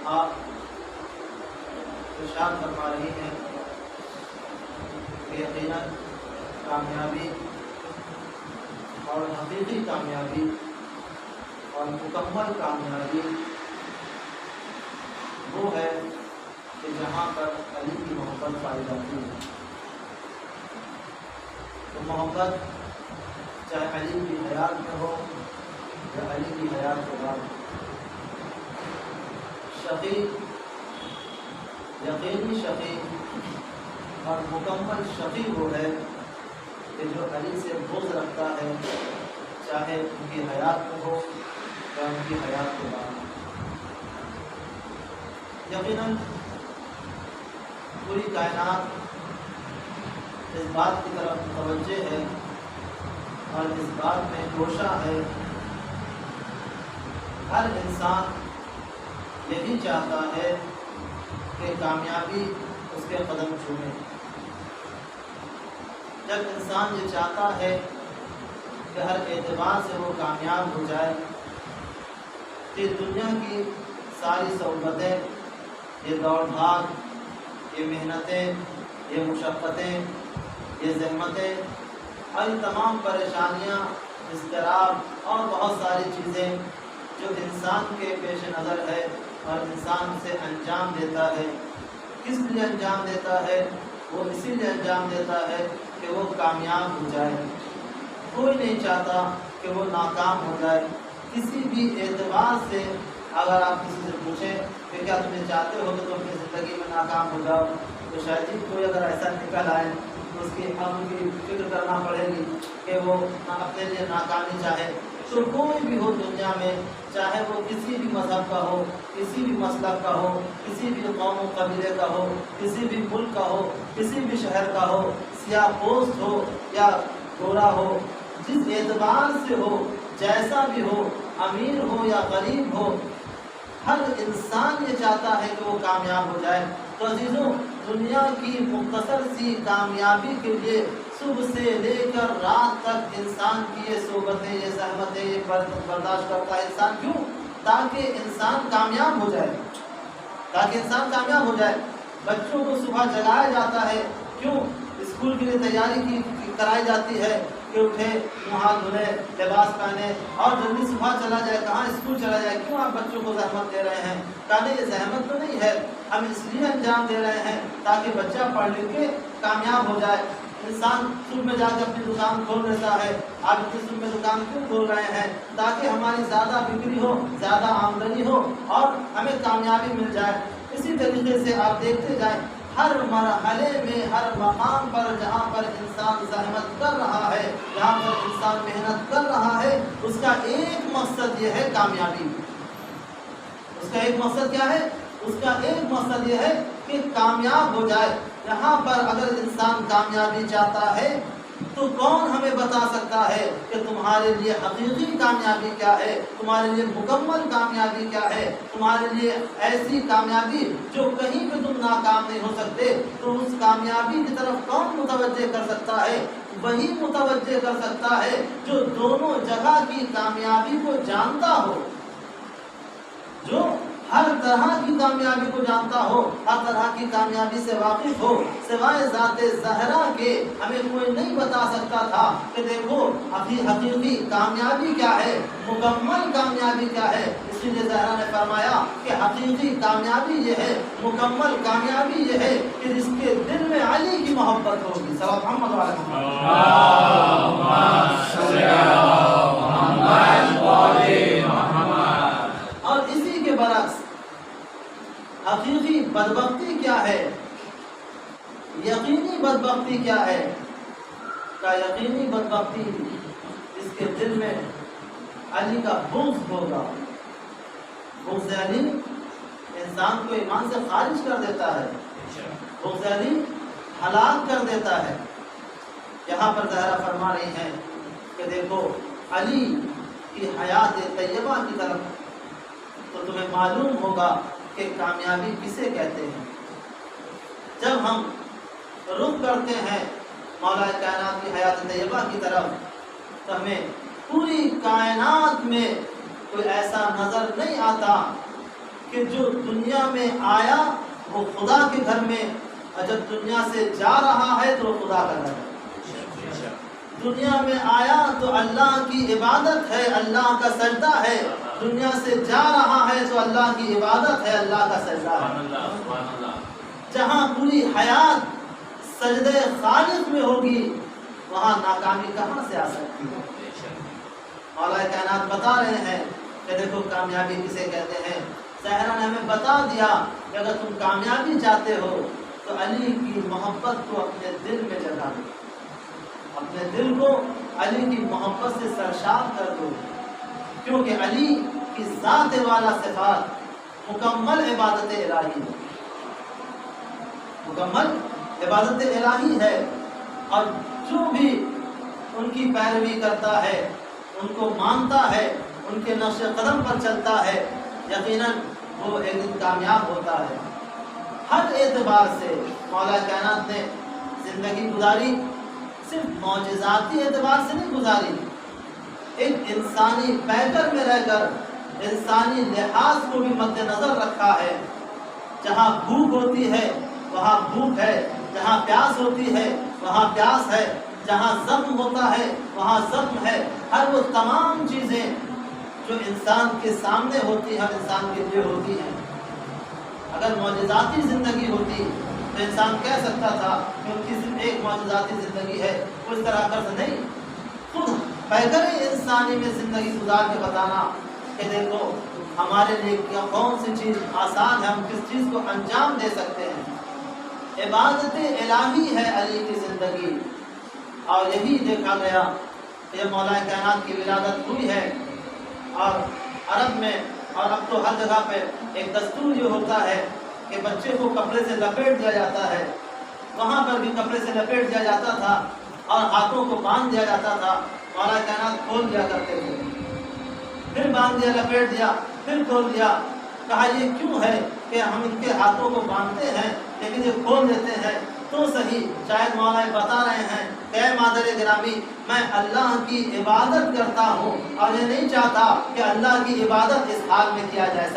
آپ ارشاد فرما رہی ہیں کہ یقیناً کامیابی اور حقیقی کامیابی اور مکمل کامیابی وہ ہے کہ جہاں پر علی کی محبت پائی جاتی ہے. تو محبت چاہے علی کی حیات میں ہو یا علی کی حیات کے بعد. شقی، یقینی شقی اور مکمل شقی وہ ہے کہ جو علی سے بغض رکھتا ہے، چاہے ان کی حیات میں ہو یا ان کی حیات کے بعد. یقیناً پوری کائنات اس بات کی طرف متوجہ ہے اور اس بات میں گوشہ ہے. ہر انسان یہی چاہتا ہے کہ کامیابی اس کے قدم چھوئے. جب انسان یہ چاہتا ہے کہ ہر اعتبار سے وہ کامیاب ہو جائے، کہ دنیا کی ساری سہولتیں، یہ دوڑ بھاگ، یہ محنتیں، یہ مشقتیں، یہ زحمتیں اور یہ تمام پریشانیاں، اضطراب اور بہت ساری چیزیں جو انسان کے پیش نظر ہے اور انسان سے انجام دیتا ہے، کس لیے انجام دیتا ہے؟ وہ اسی لیے انجام دیتا ہے کہ وہ کامیاب ہو جائے. کوئی نہیں چاہتا کہ وہ ناکام ہو جائے. کسی بھی اعتبار سے اگر آپ کسی سے پوچھیں کہ کیا تمہیں چاہتے ہو کہ تم اپنی زندگی میں ناکام ہو جاؤ، تو شاید ہی کوئی اگر ایسا نکل آئے تو اس کی اب ان کی فکر کرنا پڑے گی کہ وہ اپنے لیے ناکامی چاہے. تو کوئی بھی ہو دنیا میں، چاہے وہ کسی بھی مذہب کا ہو، کسی بھی مسلک کا ہو، کسی بھی قوم و قبیلے کا ہو، کسی بھی ملک کا ہو، کسی بھی شہر کا ہو، سیاہ پوست ہو یا گورا ہو، جس اعتبار سے ہو، جیسا بھی ہو، امیر ہو یا غریب ہو، ہر انسان یہ چاہتا ہے کہ وہ کامیاب ہو جائے. تو عزیزوں، دنیا کی مختصر سی کامیابی کے لیے صبح سے لے کر رات تک انسان کی یہ صحبتیں، یہ زحمتیں، یہ برداشت کرتا ہے انسان. کیوں؟ تاکہ انسان کامیاب ہو جائے، تاکہ انسان کامیاب ہو جائے. بچوں کو صبح جگایا جاتا ہے، کیوں؟ اسکول کے لیے تیاری کرائی جاتی ہے کہ اٹھے، منہ ہاتھ دھلے، لباس پہنے اور جلدی صبح چلا جائے. کہاں؟ اسکول چلا جائے. کیوں آپ بچوں کو زحمت دے رہے ہیں؟ کہنے یہ زحمت تو نہیں ہے، ہم اس لیے انجام دے رہے ہیں تاکہ بچہ پڑھ لکھ کے کامیاب ہو جائے. انسان صبح میں جا کے اپنی دکان کھول لیتا ہے. آپ اتنی صبح میں دکان کیوں کھول رہے ہیں؟ تاکہ ہماری زیادہ بکری ہو، زیادہ آمدنی ہو اور ہمیں کامیابی مل جائے. اسی طریقے سے آپ دیکھتے جائیں، ہر مرحلے میں، ہر مقام پر جہاں پر انسان زحمت کر رہا ہے، جہاں پر انسان محنت کر رہا ہے، اس کا ایک مقصد یہ ہے کامیابی. اس کا ایک مقصد کیا ہے؟ اس کا ایک مقصد یہ ہے کہ کامیاب ہو جائے. یہاں پر اگر انسان کامیابی چاہتا ہے تو کون ہمیں بتا سکتا ہے کہ تمہارے لیے حقیقی کامیابی کیا ہے، تمہارے لیے مکمل کامیابی کیا ہے، تمہارے لیے ایسی کامیابی جو کہیں پہ تم ناکام نہیں ہو سکتے. تو اس کامیابی کی طرف کون متوجہ کر سکتا ہے؟ وہی متوجہ کر سکتا ہے جو دونوں جگہ کی کامیابی کو جانتا ہو، جو ہر طرح کی کامیابی کو جانتا ہو، ہر طرح کی کامیابی سے واقف ہو. سوائے ذات زہرا کے ہمیں کوئی نہیں بتا سکتا تھا کہ دیکھو حقیقی کامیابی کیا ہے، مکمل کامیابی کیا ہے. اسی لیے زہرا نے فرمایا کہ حقیقی کامیابی یہ ہے، مکمل کامیابی یہ ہے کہ جس کے دل میں علی کی محبت ہوگی. صلی اللہ علیہ وسلم. اور اسی کے برعکس حقیقی بدبختی کیا ہے، یقینی بدبختی کیا ہے؟ کا یقینی بدبختی اس کے دل میں علی کا بغض ہوگا. بغض علی انسان کو ایمان سے خارج کر دیتا ہے، بغض علی ہلاک کر دیتا ہے. یہاں پر زہرا فرما رہی ہیں کہ دیکھو علی کی حیات طیبہ کی طرف تو تمہیں معلوم ہوگا کہ کامیابی کسے کہتے ہیں. جب ہم رخ کرتے ہیں مولا کائنات کی حیات طیبہ کی طرف تو ہمیں پوری کائنات میں کوئی ایسا نظر نہیں آتا کہ جو دنیا میں آیا وہ خدا کے گھر میں، اور جب دنیا سے جا رہا ہے تو وہ خدا کا گھر ہے۔ دنیا میں آیا تو اللہ کی عبادت ہے، اللہ کا سجدہ ہے، دنیا سے جا رہا ہے تو اللہ کی عبادت ہے، اللہ کا سجدہ ہے۔ جہاں پوری حیات سجدہ خالق میں ہوگی وہاں ناکامی کہاں سے آ سکتی ہے؟ مولا کائنات بتا رہے ہیں کہ دیکھو کامیابی کسے کہتے ہیں۔ صحرا نے ہمیں بتا دیا کہ اگر تم کامیابی چاہتے ہو تو علی کی محبت کو اپنے دل میں جگا دو، اپنے دل کو علی کی محبت سے سرشار کر دو، کیونکہ علی کی ذات والا صفات مکمل عبادت الہی ہے، مکمل عبادت الہی ہے، اور جو بھی ان کی پیروی کرتا ہے، ان کو مانتا ہے، ان کے نقش قدم پر چلتا ہے، یقیناً وہ ایک دن کامیاب ہوتا ہے۔ ہر اعتبار سے مولا کائنات نے زندگی گزاری، صرف معجزاتی اعتبار سے نہیں گزاری، ایک انسانی پیکر میں رہ کر انسانی لحاظ کو بھی مد نظر رکھا ہے۔ جہاں بھوک ہوتی ہے وہاں بھوک ہے، جہاں پیاس ہوتی ہے وہاں پیاس ہے، جہاں زخم ہوتا ہے وہاں زخم ہے۔ ہر وہ تمام چیزیں جو انسان کے سامنے ہوتی ہیں انسان کے لیے ہوتی ہیں۔ اگر معجزاتی زندگی ہوتی تو انسان کہہ سکتا تھا کہ ان کی صرف ایک معجزاتی زندگی ہے، اس طرح کر نہیں، خود پیکر انسانی میں زندگی گزار کے بتانا کہ دیکھو ہمارے لیے کون سی چیز آسان ہے، ہم کس چیز کو انجام دے سکتے ہیں۔ عبادت الہی ہے علی کی زندگی، اور یہی دیکھا گیا کہ مولا کائنات کی ولادت ہوئی ہے، اور عرب میں اور اب تو ہر جگہ پہ ایک دستور یہ ہوتا ہے کہ بچے کو کپڑے سے لپیٹ دیا جاتا ہے، وہاں پر بھی کپڑے سے لپیٹ دیا جاتا تھا اور ہاتھوں کو باندھ دیا جاتا تھا۔ مولا کائنات کھول دیا کرتے تھے، پھر باندھ دیا، لپیٹ دیا، پھر کھول دیا۔ کہا یہ کیوں ہے کہ ہم ان کے ہاتھوں کو باندھتے ہیں لیکن یہ کھول دیتے ہیں؟ تو صحیح شاید مولا بتا رہے ہیں کہ اے مادر گرامی، میں اللہ کی عبادت کرتا ہوں اور یہ نہیں چاہتا کہ اللہ کی عبادت اس حال میں کیا جائے۔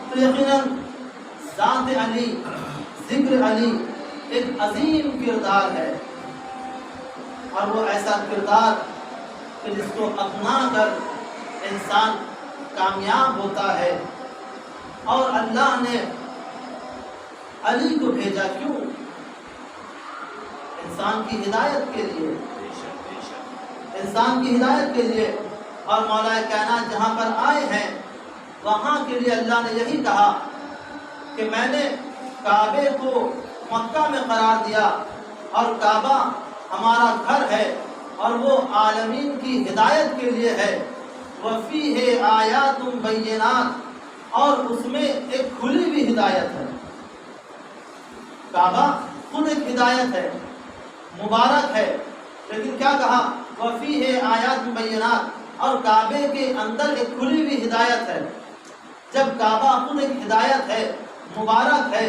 تو یقیناً ذات علی، ذکر علی ایک عظیم کردار ہے، اور وہ ایسا کردار کہ جس کو اپنا کر انسان کامیاب ہوتا ہے۔ اور اللہ نے علی کو بھیجا کیوں؟ انسان کی ہدایت کے لیے، انسان کی ہدایت کے لیے۔ اور مولا کائنات جہاں پر آئے ہیں وہاں کے لیے اللہ نے یہی کہا کہ میں نے کعبے کو مکہ میں قرار دیا، اور کعبہ ہمارا گھر ہے اور وہ عالمین کی ہدایت کے لیے ہے۔ وَفِيهِ آیَاتٌ بَيِّنَاتٌ، اور اس میں ایک کھلی ہوئی ہدایت ہے۔ کعبہ خود ایک ہدایت ہے، مبارک ہے، لیکن کیا کہا؟ وَفِيهِ آیَاتٌ بَيِّنَاتٌ، اور کعبے کے اندر ایک کھلی ہوئی ہدایت ہے۔ جب کعبہ خود ایک ہدایت ہے، مبارک ہے،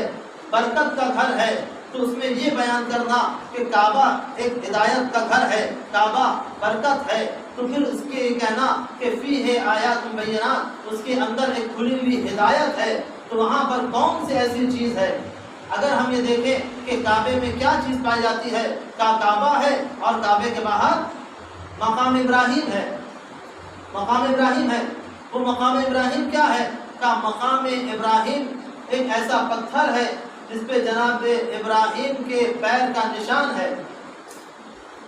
برکت کا گھر ہے، تو اس میں یہ بیان کرنا کہ کعبہ ایک ہدایت کا گھر ہے، کعبہ برکت ہے، تو پھر اس کے کہنا کہ فیہ آیات بینات، اس کے اندر ایک کھلی ہوئی ہدایت ہے، تو وہاں پر کون سی ایسی چیز ہے؟ اگر ہم یہ دیکھیں کہ کعبے میں کیا چیز پائی جاتی ہے، کعبہ ہے اور کعبے کے باہر مقام ابراہیم ہے، مقام ابراہیم ہے۔ وہ مقام ابراہیم کیا ہے؟ کہ مقام ابراہیم ایک ایسا پتھر ہے جس پہ جناب ابراہیم کے پیر کا نشان ہے۔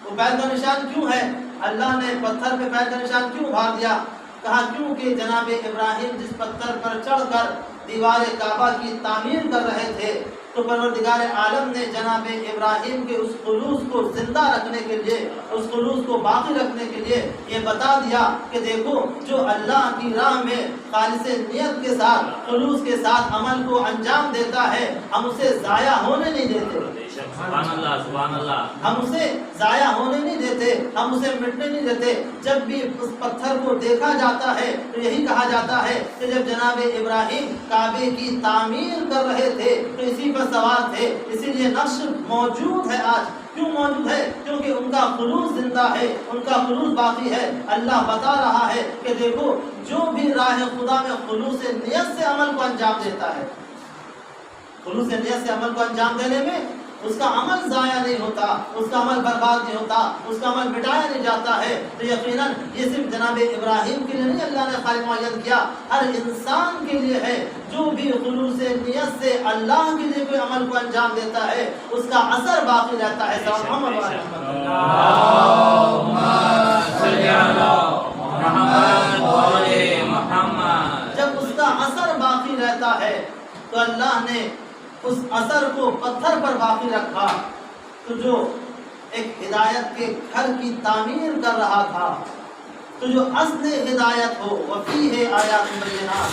وہ پیر کا نشان کیوں ہے؟ اللہ نے پتھر پہ پیر کا نشان کیوں ابھار دیا؟ کہا کیونکہ جناب ابراہیم جس پتھر پر چڑھ کر دیوار کعبہ کی تعمیر کر رہے تھے، تو پروردگار عالم نے جناب ابراہیم کے اس خلوص کو زندہ رکھنے کے لیے، اس خلوص کو باقی رکھنے کے لیے یہ بتا دیا کہ دیکھو جو اللہ کی راہ میں خالص نیت کے ساتھ، خلوص کے ساتھ عمل کو انجام دیتا ہے، ہم اسے ضائع ہونے نہیں دیتے۔ سبحان اللہ سبحان اللہ. ہم اسے ضائع ہونے نہیں دیتے، ہم اسے مٹنے نہیں دیتے. جب بھی اس پتھر کو دیکھا جاتا ہے تو یہی کہا جاتا ہے کہ جب جناب ابراہیم کعبے کی تعمیر کر رہے تھے تو اسی پر سوار تھے. اسی لیے نقش موجود ہے آج. کیوں موجود ہے؟ کیونکہ ان کا خلوص زندہ ہے، ان کا خلوص باقی ہے. اللہ بتا رہا ہے کہ دیکھو جو بھی راہ خدا میں خلوص نیت سے عمل کو انجام دیتا ہے، خلوص نیت سے عمل کو انجام دینے میں اس کا عمل ضائع نہیں ہوتا، اس کا عمل برباد نہیں ہوتا، اس کا عمل مٹایا نہیں جاتا ہے. تو یقیناً یہ صرف جناب ابراہیم کے لیے نہیں اللہ نے خالی معین کیا، ہر انسان کے لیے ہے. جو بھی خلوص نیت سے اللہ کے لیے کوئی عمل کو انجام دیتا ہے اس کا اثر باقی رہتا ہے. جب اس کا اثر باقی رہتا ہے تو اللہ نے اس اثر کو پتھر پر باقی رکھا. تو جو ایک ہدایت کے گھر کی تعمیر کر رہا تھا، تو جو اصل ہدایت ہو وفیہ آیات بینات،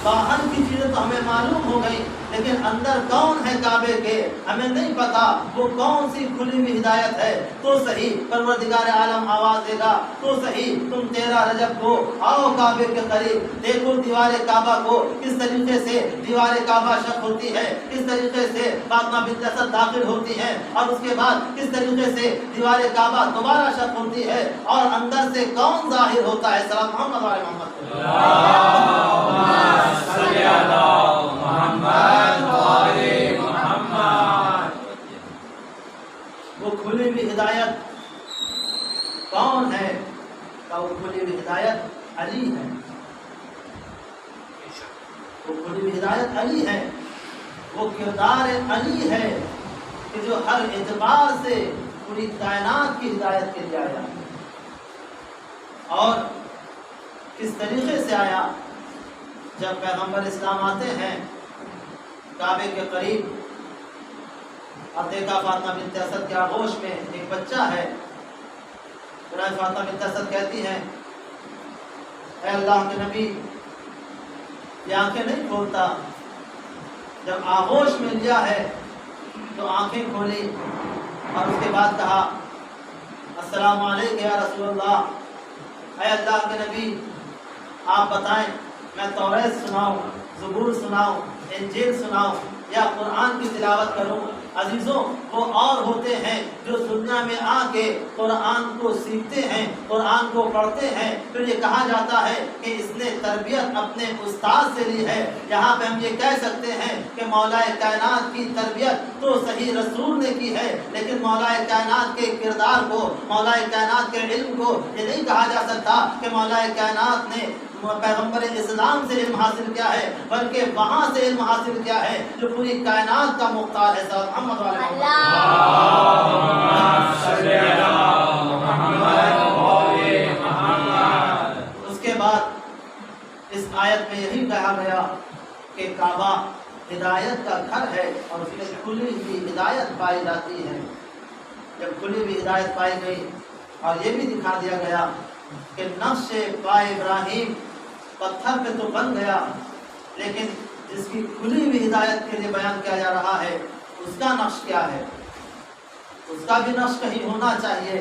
باہر کی چیزیں تو ہمیں معلوم ہو گئی لیکن اندر کون ہے کعبے کے ہمیں نہیں پتا. وہ کون سی کھلی ہوئی ہدایت ہے؟ تو صحیح پروردگار عالم آواز دے گا، تو صحیح تم 13 رجب کو آؤ کعبے کے قریب، دیکھو دیوار کعبہ کو کس طریقے سے دیوار کعبہ شق ہوتی ہے، کس طریقے سے فاطمہ بنت اسد داخل ہوتی ہے، اور اس کے بعد کس طریقے سے دیوار کعبہ دوبارہ شق ہوتی ہے، اور اندر سے کون ظاہر ہوتا ہے. سلام محمد و محمد. وہ کھلی ہوئی ہدایت کون ہے؟ وہ کھلی ہوئی ہدایت علی ہے. وہ کھلی ہوئی ہدایت علی ہے. وہ کردار علی ہے کہ جو ہر اعتبار سے پوری کائنات کی ہدایت کے لیے آیا. اور کس طریقے سے آیا؟ جب پیغمبر اسلام آتے ہیں کعبے کے قریب اور دیکھا فاطمہ بنت اسد کے آغوش میں ایک بچہ ہے. فاطمہ بنت اسد کہتی ہیں اے اللہ کے نبی یہ آنکھیں نہیں کھولتا. جب آغوش میں لیا ہے تو آنکھیں کھولی اور اس کے بعد کہا السلام علیکم یا رسول اللہ. اے اللہ کے نبی آپ بتائیں میں توریت سناؤں، زبور سناؤں، انجیل سناؤں یا قرآن کی تلاوت کروں؟ عزیزوں وہ اور ہوتے ہیں جو دنیا میں آ کے قرآن کو سیکھتے ہیں، قرآن کو پڑھتے ہیں، پھر یہ کہا جاتا ہے کہ اس نے تربیت اپنے استاد سے لی ہے. یہاں پہ ہم یہ کہہ سکتے ہیں کہ مولا کائنات کی تربیت تو صحیح رسول نے کی ہے، لیکن مولا کائنات کے کردار کو، مولا کائنات کے علم کو یہ نہیں کہا جا سکتا کہ مولا کائنات نے پیغمبر اسلام سے علم حاصل کیا ہے، بلکہ وہاں سے علم حاصل کیا ہے جو پوری کائنات کا مختار ہے. صاحب محمد اس کے بعد اس آیت میں یہی کہا گیا کہ کعبہ ہدایت کا گھر ہے اور اس میں کھلی ہوئی ہدایت پائی جاتی ہے. جب کھلی ہوئی ہدایت پائی گئی اور یہ بھی دکھا دیا گیا کہ نقش پائے ابراہیم پتھر پہ تو بن گیا، لیکن جس کی کھلی ہوئی ہدایت کے لیے بیان کیا جا رہا ہے اس کا نقش کیا ہے؟ اس کا بھی نقش کہیں ہونا چاہیے.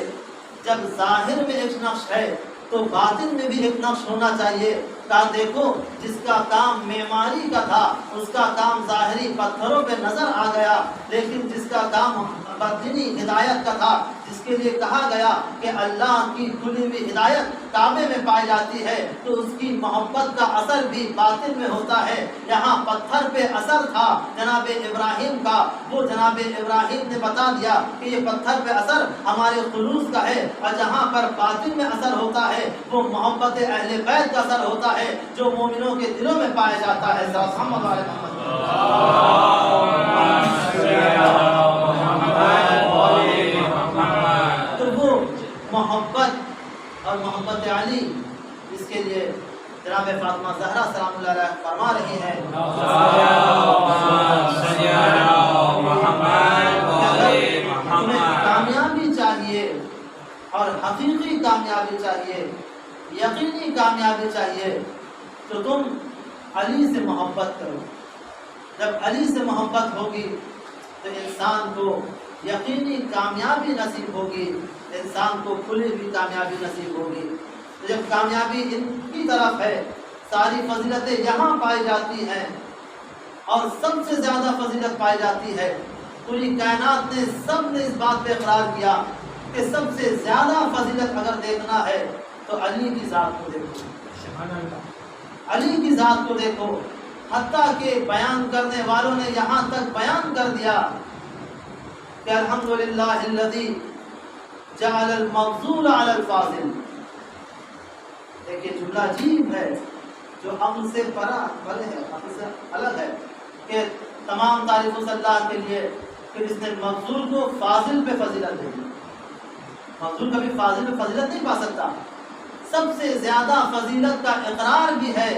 جب ظاہر میں ایک نقش ہے تو باطن میں بھی ایک نقش ہونا چاہیے. کہا دیکھو جس کا کام معماری کا تھا اس کا کام ظاہری پتھروں پہ نظر آ گیا، لیکن جس کا کام باطنی ہدایت کا تھا، جس کے لیے کہا گیا کہ اللہ کی کھلی ہوئی ہدایت کعبے میں پائی جاتی ہے تو اس کی محبت کا اثر بھی باطن میں ہوتا ہے. یہاں پتھر پہ اثر تھا جناب ابراہیم کا، وہ جناب ابراہیم نے بتا دیا کہ یہ پتھر پہ اثر ہمارے خلوص کا ہے، اور جہاں پر باطن میں اثر ہوتا ہے وہ محبت اہل بیت کا اثر ہوتا ہے جو مومنوں کے دلوں میں پایا جاتا ہے. تو وہ محبت اور محبت علی اس کے لیے جناب فاطمہ زہرا سلام اللہ علیہ فرما رہی ہیں تمہیں کامیابی چاہیے اور حقیقی کامیابی چاہیے، یقینی کامیابی چاہیے تو تم علی سے محبت کرو. جب علی سے محبت ہوگی تو انسان کو یقینی کامیابی نصیب ہوگی، انسان کو کھلی ہوئی کامیابی نصیب ہوگی۔ تو جب کامیابی ان کی طرف ہے، ساری فضیلتیں یہاں پائی جاتی ہیں اور سب سے زیادہ فضیلت پائی جاتی ہے، پوری کائنات نے سب نے اس بات پہ اقرار کیا کہ سب سے زیادہ فضیلت اگر دیکھنا ہے تو علی کی ذات کو دیکھو، علی کی ذات کو دیکھو۔ حتیٰ کہ بیان کرنے والوں نے یہاں تک بیان کر دیا کہ الحمدللہ الذی جعل المفضول علی الفاضل۔ دیکھیے جملہ عجیب ہے جو عقل سے پرے ہے، عقل سے الگ ہے، کہ تمام تعریف اس اللہ کے لیے کہ جس نے مفضول کو فاضل پہ فضیلت دے دی۔ مفضول کبھی فاضل پہ فضیلت نہیں پا سکتا۔ سب سے زیادہ فضیلت کا اقرار بھی ہے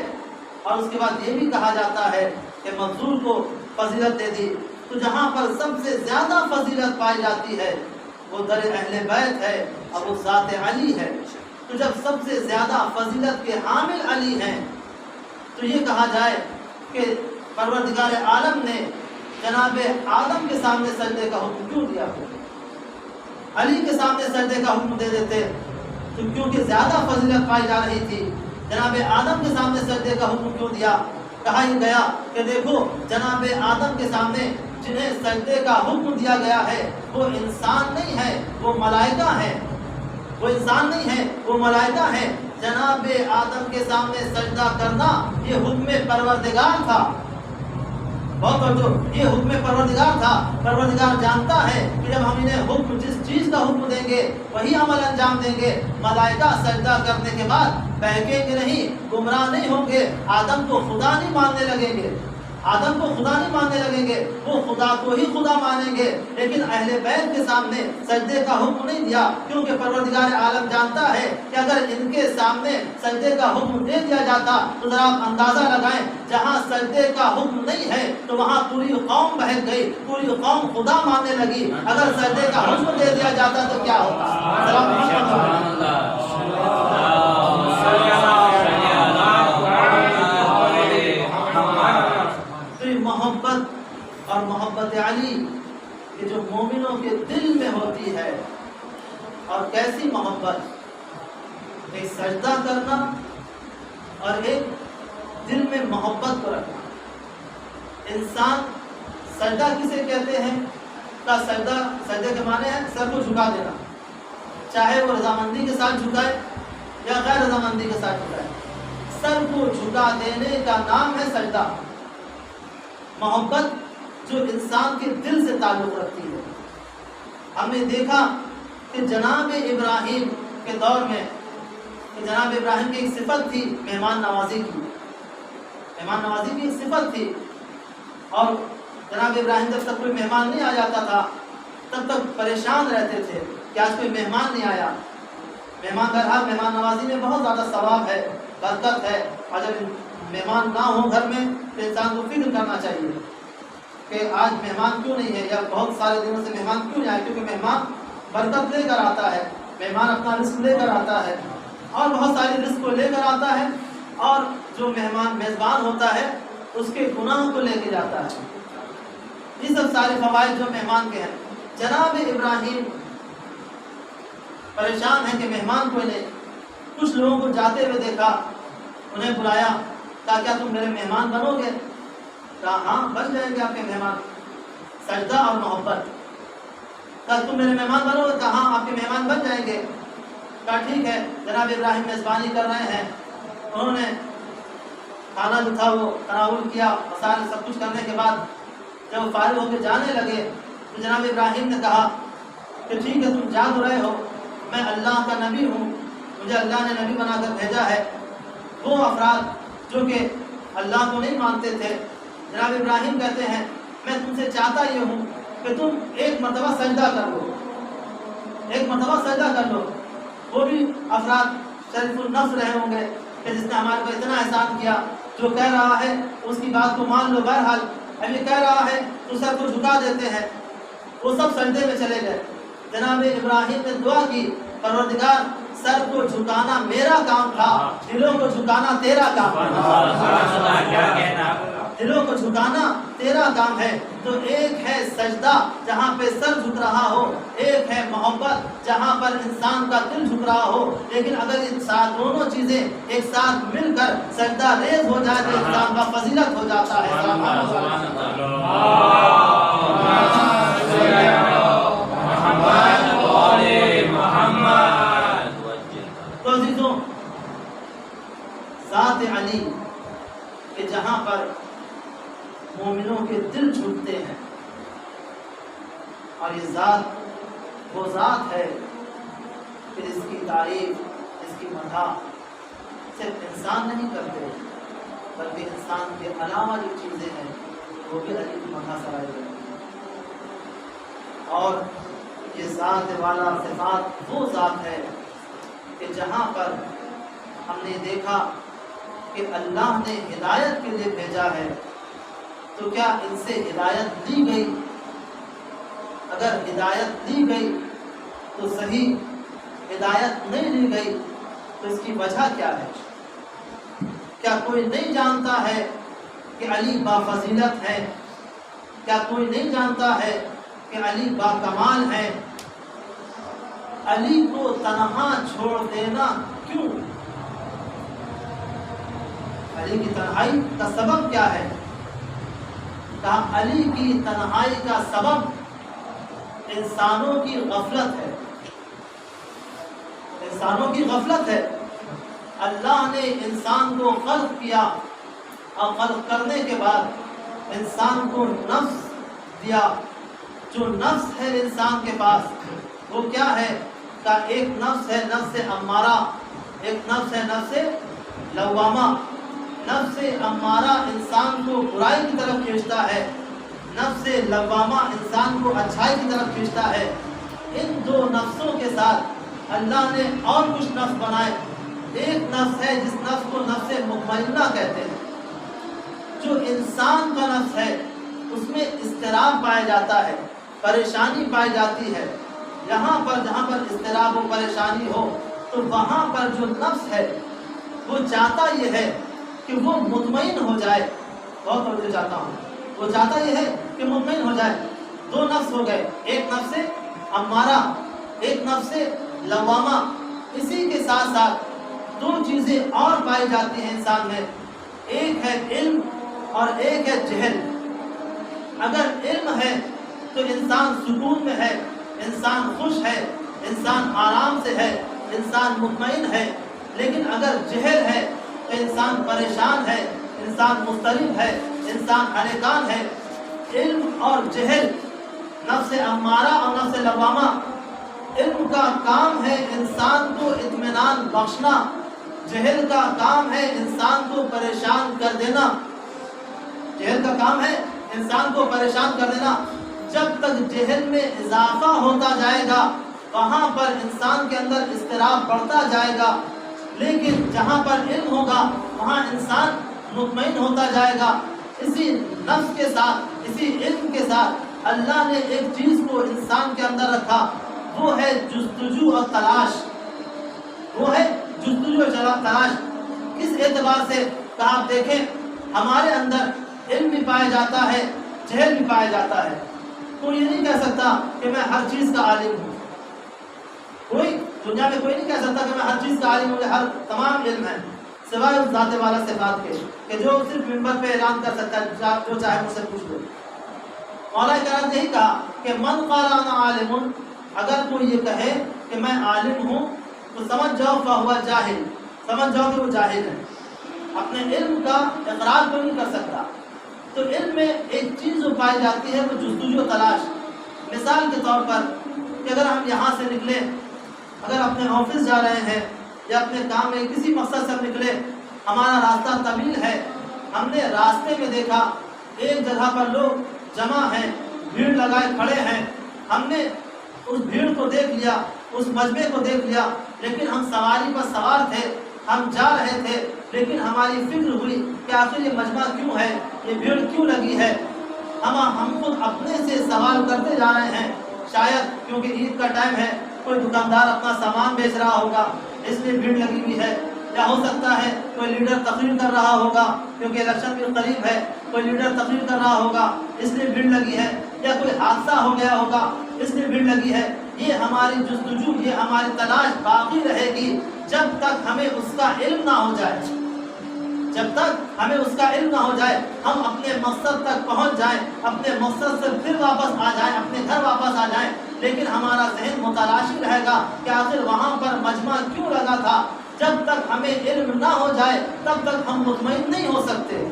اور اس کے بعد یہ بھی کہا جاتا ہے کہ مفضول کو فضیلت دے دی۔ تو جہاں پر سب سے زیادہ فضیلت پائی جاتی ہے وہ در اہل بیت ہے اور وہ ذات علی ہے۔ تو جب سب سے زیادہ فضیلت کے حامل علی ہیں تو یہ کہا جائے کہ پروردگار عالم نے جناب آدم کے سامنے سجدے کا حکم کیوں دیا؟ علی کے سامنے سجدے کا حکم دے دیتے تو کیونکہ زیادہ فضیلت پائی جا رہی تھی۔ جناب آدم کے سامنے سجدے کا حکم کیوں دیا؟ کہا یہ گیا کہ دیکھو جناب آدم کے سامنے جنہیں سجدے کا حکم دیا گیا ہے وہ انسان نہیں ہے، وہ ملائکہ ہیں۔ وہ انسان نہیں ہے، وہ ملائکہ ہیں۔ جناب آدم کے سامنے سجدہ کرنا یہ حکم پروردگار تھا۔ بہت توجہ، یہ حکم پروردگار تھا۔ پروردگار جانتا ہے کہ جب ہم انہیں حکم جس چیز کا حکم دیں گے وہی عمل انجام دیں گے۔ ملائکہ سجدہ کرنے کے بعد بہکیں گے نہیں، گمراہ نہیں ہوں گے، آدم کو خدا نہیں ماننے لگیں گے، آدم کو خدا نہیں ماننے لگیں گے، وہ خدا کو ہی خدا مانیں گے۔ لیکن اہل بیت کے سامنے سجدے کا حکم نہیں دیا کیونکہ پروردگار عالم جانتا ہے کہ اگر ان کے سامنے سجدے کا حکم دے دیا جاتا تو ذرا آپ اندازہ لگائیں، جہاں سجدے کا حکم نہیں ہے تو وہاں پوری قوم بہک گئی، پوری قوم خدا ماننے لگی۔ اگر سجدے کا حکم دے دیا جاتا تو کیا ہوتا؟ محبت اور محبت علی یہ جو مومنوں کے دل میں ہوتی ہے، اور کیسی محبت، ایک سجدہ کرنا اور ایک دل میں محبت کو رکھنا۔ انسان سجدہ کسے کہتے ہیں؟ کا سجدے کے معنی ہے سر کو جھکا دینا، چاہے وہ رضامندی کے ساتھ جھکائے یا غیر رضامندی کے ساتھ جھکائے، سر کو جھکا دینے کا نام ہے سجدہ۔ محبت جو انسان کے دل سے تعلق رکھتی ہے۔ ہم نے دیکھا کہ جناب ابراہیم کے دور میں کہ جناب ابراہیم کی ایک صفت تھی مہمان نوازی کی، مہمان نوازی کی ایک صفت تھی، اور جناب ابراہیم جب تک کوئی مہمان نہیں آ جاتا تھا تب تک پریشان رہتے تھے کہ آج کوئی مہمان نہیں آیا۔ مہمان بہرحال مہمان نوازی میں بہت زیادہ ثواب ہے، برکت ہے، اور جب مہمان نہ ہو گھر میں تو انسان کو فکر کرنا چاہیے کہ آج مہمان کیوں نہیں ہے یا بہت سارے دنوں سے مہمان کیوں نہیں آئے، کیونکہ مہمان برکت لے کر آتا ہے، مہمان اپنا رزق لے کر آتا ہے اور بہت ساری رزق کو لے کر آتا ہے، اور جو مہمان میزبان ہوتا ہے اس کے گناہ کو لے کے جاتا ہے۔ یہ سب سارے فوائد جو مہمان کے ہیں۔ جناب ابراہیم پریشان ہیں کہ مہمان کوئی نہیں۔ کچھ لوگوں کو جاتے ہوئے دیکھا، انہیں بلایا، کہا کیا تم میرے مہمان بنو گے؟ کہا ہاں بن جائیں گے آپ کے مہمان۔ سجدہ اور محبت۔ کہا تم میرے مہمان بنو گے؟ کہا ہاں آپ کے مہمان بن جائیں گے۔ کہا ٹھیک ہے۔ جناب ابراہیم میزبانی کر رہے ہیں، انہوں نے کھانا جو تھا وہ تناول کیا، مسائل سب کچھ کرنے کے بعد جب وہ فارغ ہو کے جانے لگے تو جناب ابراہیم نے کہا کہ ٹھیک ہے تم جا تو رہے ہو، میں اللہ کا نبی ہوں، مجھے اللہ نے نبی بنا کر بھیجا ہے۔ وہ افراد جو کہ اللہ کو نہیں مانتے تھے، جناب ابراہیم کہتے ہیں میں تم سے چاہتا یہ ہوں کہ تم ایک مرتبہ سجدہ کر لو، ایک مرتبہ سجدہ کر لو۔ وہ بھی افراد شریف النفس رہے ہوں گے کہ جس نے ہمارے کو اتنا احسان کیا، جو کہہ رہا ہے اس کی بات کو مان لو، بہرحال ابھی کہہ رہا ہے تو سر کو جھکا دیتے ہیں۔ وہ سب سجدے میں چلے گئے۔ جناب ابراہیم نے دعا کی، پروردگار سر کو جھکانا میرا کام تھا، دلوں کو جھکانا تیرا کام تھا۔ دلوں کو جھکانا تیرا کام ہے. تو ایک ہے سجدہ جہاں پہ سر جھک رہا ہو، ایک ہے محبت جہاں پر انسان کا دل جھک رہا ہو. لیکن اگر ان دونوں چیزیں ایک ساتھ مل کر سجدہ ریز ہو جائے تو انسان کا فضیلت ہو جاتا ہے. تو عزیزوں، ذات علی کہ جہاں پر مومنوں کے دل جھکتے ہیں، اور یہ ذات وہ ذات ہے کہ اس کی تعریف، اس کی مدح صرف انسان نہیں کرتے، بلکہ انسان کے علاوہ جو چیزیں ہیں وہ بھی علی کی مدح سرائی کرتی ہیں. اور یہ ذات والا صفات وہ ذات ہے کہ جہاں پر ہم نے دیکھا کہ اللہ نے ہدایت کے لیے بھیجا ہے، تو کیا ان سے ہدایت لی گئی؟ اگر ہدایت لی گئی تو صحیح، ہدایت نہیں لی گئی تو اس کی وجہ کیا ہے؟ کیا کوئی نہیں جانتا ہے کہ علی بافضیلت ہے؟ کیا کوئی نہیں جانتا ہے کہ علی باکمال ہے؟ علی کو تنہا چھوڑ دینا کیوں؟ علی کی تنہائی کا سبب کیا ہے؟ کہا علی کی تنہائی کا سبب انسانوں کی غفلت ہے. انسانوں کی غفلت ہے. اللہ نے انسان کو خلق کیا، اور خلق کرنے کے بعد انسان کو نفس دیا. جو نفس ہے انسان کے پاس وہ کیا ہے؟ کہ ایک نفس ہے نفس امارہ، ایک نفس ہے نفس لوامہ. نفس امارہ انسان کو برائی کی طرف کھینچتا ہے، نفس لوامہ انسان کو اچھائی کی طرف کھینچتا ہے. ان دو نفسوں کے ساتھ اللہ نے اور کچھ نفس بنائے. ایک نفس ہے جس نفس کو نفس مطمئنہ کہتے ہیں. جو انسان کا نفس ہے اس میں اضطراب پایا جاتا ہے، پریشانی پائی جاتی ہے. جہاں پر اضطراب و پریشانی ہو تو وہاں پر جو نفس ہے وہ چاہتا یہ ہے کہ وہ مطمئن ہو جائے. بہت توجہ چاہتا ہوں، وہ چاہتا یہ ہے کہ مطمئن ہو جائے. دو نفس ہو گئے، ایک نفس امارہ، ایک نفس لوامہ. اسی کے ساتھ ساتھ دو چیزیں اور پائی جاتی ہیں انسان میں، ایک ہے علم اور ایک ہے جہل. اگر علم ہے تو انسان سکون میں ہے، انسان خوش ہے، انسان آرام سے ہے، انسان مطمئن ہے. لیکن اگر جہل ہے تو انسان پریشان ہے، انسان مضطرب ہے، انسان حیران ہے. علم اور جہل، نفس امارہ اور نفس لوامہ، علم کا کام ہے انسان کو اطمینان بخشنا، جہل کا کام ہے انسان کو پریشان کر دینا. جہل کا کام ہے انسان کو پریشان کر دینا. جب تک جہل میں اضافہ ہوتا جائے گا وہاں پر انسان کے اندر اضطراب بڑھتا جائے گا. لیکن جہاں پر علم ہوگا وہاں انسان مطمئن ہوتا جائے گا. اسی نفس کے ساتھ، اسی علم کے ساتھ اللہ نے ایک چیز کو انسان کے اندر رکھا، وہ ہے جستجو اور تلاش. وہ ہے جستجو اور تلاش. کس اعتبار سے؟ کہ آپ دیکھیں ہمارے اندر علم بھی پایا جاتا ہے، جہل بھی پایا جاتا ہے. تو یہ نہیں کہہ سکتا کہ میں ہر چیز کا عالم ہوں. کوئی دنیا میں کوئی نہیں کہہ سکتا کہ میں ہر چیز کا عالم ہوں، ہر تمام علم ہے، سوائے اس ذات والا صفات کے کہ جو صرف منبر پہ اعلان کر سکتا ہے جو چاہے مجھ سے پوچھ لو. مولا کرام نے یہی کہا کہ من قال انا عالم، اگر کوئی یہ کہے کہ میں عالم ہوں تو سمجھ جاؤ فہو جاہل، سمجھ جاؤ کہ وہ جاہل ہے، اپنے علم کا اقرار تو نہیں کر سکتا. تو علم میں ایک چیز جو پائی جاتی ہے وہ جستجو تلاش. مثال کے طور پر کہ اگر ہم یہاں سے نکلیں، اگر اپنے آفس جا رہے ہیں یا اپنے کام میں کسی مقصد سے ہم نکلے، ہمارا راستہ طویل ہے، ہم نے راستے میں دیکھا ایک جگہ پر لوگ جمع ہیں، بھیڑ لگائے کھڑے ہیں. ہم نے اس بھیڑ کو دیکھ لیا، اس مجمع کو دیکھ لیا، لیکن ہم سواری پر سوار تھے، ہم جا رہے تھے، لیکن ہماری فکر ہوئی کہ آخر یہ مجمع کیوں ہے، یہ بھیڑ کیوں لگی ہے. ہم خود اپنے سے سوال کرتے جا رہے ہیں، شاید کیونکہ عید کا ٹائم ہے، کوئی دکاندار اپنا سامان بیچ رہا ہوگا اس لیے بھیڑ لگی ہوئی ہے، یا ہو سکتا ہے کوئی لیڈر تقریر کر رہا ہوگا کیونکہ الیکشن بھی قریب ہے، کوئی لیڈر تقریر کر رہا ہوگا اس لیے بھیڑ لگی ہے، یا کوئی حادثہ ہو گیا ہوگا اس لیے بھیڑ لگی ہے۔ یہ ہماری جستجو، یہ ہماری تلاش باقی رہے گی جب تک ہمیں اس کا علم نہ ہو جائے، جب تک ہمیں اس کا علم نہ ہو جائے، ہم اپنے مقصد تک پہنچ جائیں، اپنے مقصد سے پھر واپس آ جائیں، اپنے گھر واپس آ جائیں، لیکن ہمارا ذہن متلاشی رہے گا کہ آخر وہاں پر مجمع کیوں لگا تھا۔ جب تک ہمیں علم نہ ہو جائے تب تک ہم مطمئن نہیں ہو سکتے،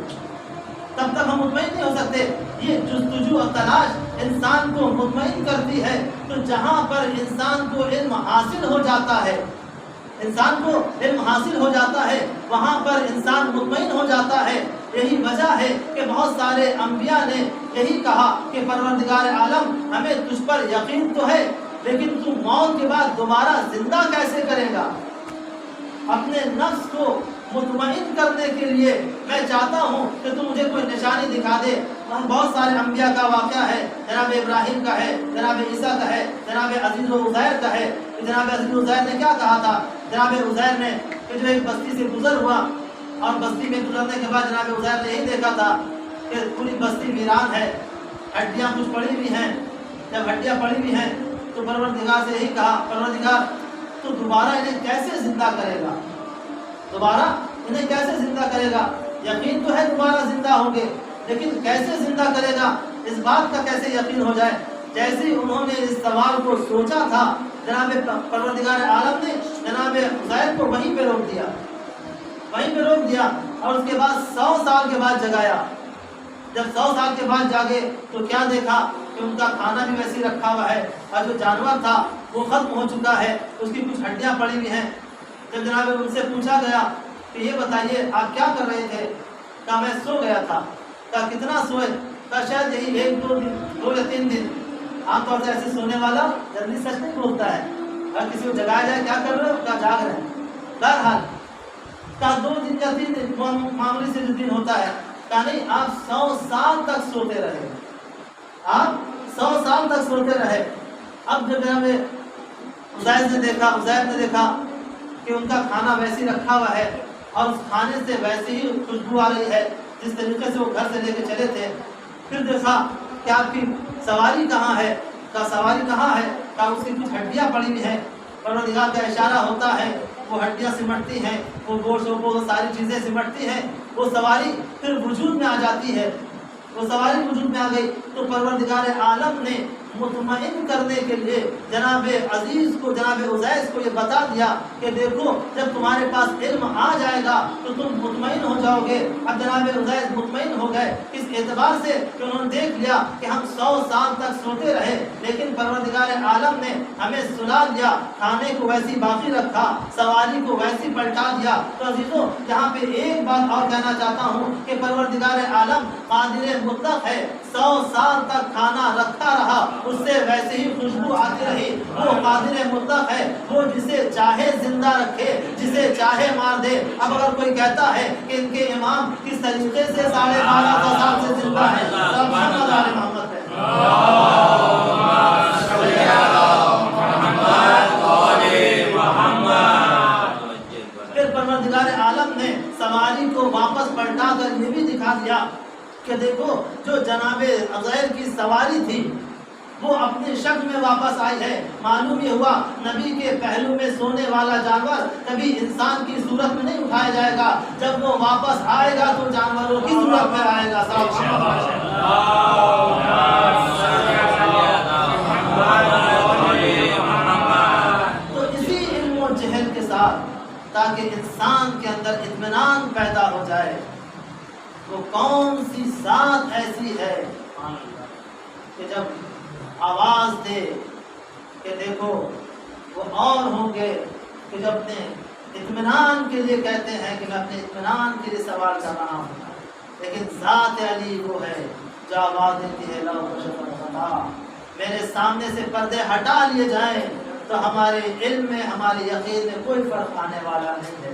تب تک ہم مطمئن نہیں ہو سکتے۔ یہ جستجو اور تلاش انسان کو مطمئن کرتی ہے، تو جہاں پر انسان کو علم حاصل ہو جاتا ہے، انسان کو علم حاصل ہو جاتا ہے، وہاں پر انسان مطمئن ہو جاتا ہے۔ یہی وجہ ہے کہ بہت سارے انبیاء نے یہی کہا کہ پروردگار عالم ہمیں تجھ پر یقین تو ہے، لیکن تو موت کے بعد دوبارہ زندہ کیسے کرے گا؟ اپنے نفس کو مطمئن کرنے کے لیے میں چاہتا ہوں کہ تو مجھے کوئی نشانی دکھا دے۔ بہت سارے انبیاء کا واقعہ ہے، جناب ابراہیم کا ہے، جناب عیسیٰ کا ہے، جناب عزیز و عزیر کا ہے۔ جناب عزیز و عزیر نے کیا کہا تھا؟ جناب عزیر نے کہ جو ایک بستی سے گزر ہوا اور بستی میں گزرنے کے بعد جناب عزیر نے یہی دیکھا تھا کہ پوری بستی ویران ہے، ہڈیاں کچھ پڑی ہوئی ہیں۔ جب ہڈیاں پڑی ہوئی ہیں تو پروردگار سے یہی کہا، پروردگار تو دوبارہ انہیں کیسے زندہ کرے گا؟ دوبارہ انہیں کیسے زندہ کرے گا؟ یقین تو ہے دوبارہ زندہ ہوں گے، لیکن کیسے زندہ کرے گا؟ اس بات کا کیسے یقین ہو جائے؟ جیسے انہوں نے اس سوال کو سوچا تھا، جناب پروردگار عالم نے جناب عزیر کو وہیں پہ روک دیا، وہیں پہ روک دیا، اور اس کے بعد 100 سال کے بعد جگایا۔ جب 100 سال کے بعد جاگے تو کیا دیکھا کہ ان کا کھانا بھی ویسے رکھا ہوا ہے، اور جو جانور تھا وہ ختم ہو چکا ہے، اس کی کچھ ہڈیاں پڑی ہوئی ہیں۔ جب جناب ان سے پوچھا گیا کہ یہ بتائیے آپ کیا کر رہے تھے؟ کہا میں سو گیا تھا۔ کہا کتنا سوئے؟ کہا شاید یہی 1-2 دن، 2 یا 3 دن۔ عام طور سے ایسے سونے والا جلدی سچ نہیں بولتا ہے، اگر کسی کو جگایا جائے کیا کر رہے ہو؟ کہا جاگ رہے ہیں۔ بہرحال کہا 2 دن یا 3 دن معمولی سے جو دن ہوتا ہے۔ کہا نہیں، آپ 100 سال تک سوتے رہے، آپ 100 سال تک سوتے رہے۔ اب جب جناب عزیر نے دیکھا کہ ان کا کھانا ویسے ہی رکھا ہوا ہے اور اس کھانے سے ویسے ہی خوشبو آ رہی ہے جس طریقے سے وہ گھر سے لے کے چلے تھے، پھر دیکھا کہ آپ کی سواری کہاں ہے؟ کہا سواری کہاں ہے؟ کہا اس کی کچھ ہڈیاں پڑی ہوئی ہیں۔ پروردگار کا اشارہ ہوتا ہے، وہ ہڈیاں سمٹتی ہیں، وہ گوشت وہ ساری چیزیں سمٹتی ہیں، وہ سواری پھر وجود میں آ جاتی ہے، وہ سواری وجود میں آ گئی۔ تو پروردگار عالم نے مطمئن کرنے کے لیے جناب عزیز کو، جناب عزیر کو یہ بتا دیا کہ دیکھو جب تمہارے پاس علم آ جائے گا تو تم مطمئن ہو جاؤ گے۔ اب جناب عزیر مطمئن ہو گئے اس اعتبار سے کہ انہوں نے دیکھ لیا کہ ہم 100 سال تک سوتے رہے، لیکن پروردگار عالم نے ہمیں سلا دیا، کھانے کو ویسی باقی رکھا، سواری کو ویسی پلٹا دیا۔ تو عزیزوں یہاں پہ ایک بات اور کہنا چاہتا ہوں کہ پروردگار عالم قادر مطلق ہے، 100 سال تک کھانا رکھتا رہا، اس سے ویسے ہی خوشبو آتی رہی۔ وہ قادر مطلق ہے، وہ جسے چاہے زندہ رکھے، جسے چاہے مار دے۔ اب اگر کوئی کہتا ہے کہ ان کے امام کس طریقے سے 1250 سال سے زندہ ہے، سب محمد آل محمد ہے۔ پھر پروردگار عالم نے سواری کو واپس پلٹا کر یہ بھی دکھا دیا کہ دیکھو جو جناب عزیر کی سواری تھی وہ اپنی شکل میں واپس آئی ہے۔ معلوم یہ ہوا نبی کے پہلو میں سونے والا جانور کبھی انسان کی صورت میں نہیں اٹھایا جائے گا، جب وہ واپس آئے گا تو جانوروں کی صورت میں آئے گا۔ تو اسی علم و جہل کے ساتھ تاکہ انسان کے اندر اطمینان پیدا ہو جائے، وہ کون سی ذات ایسی ہے کہ جب آواز دے کہ دیکھو وہ اور ہوں گے کہ جو اپنے اطمینان کے لیے کہتے ہیں کہ میں اپنے اطمینان کے لیے سوال کر رہا ہوں، لیکن ذات علی وہ ہے جو آواز دیتی ہے لو خدا میرے سامنے سے پردے ہٹا لیے جائیں تو ہمارے علم میں، ہمارے یقین میں کوئی فرق آنے والا نہیں ہے،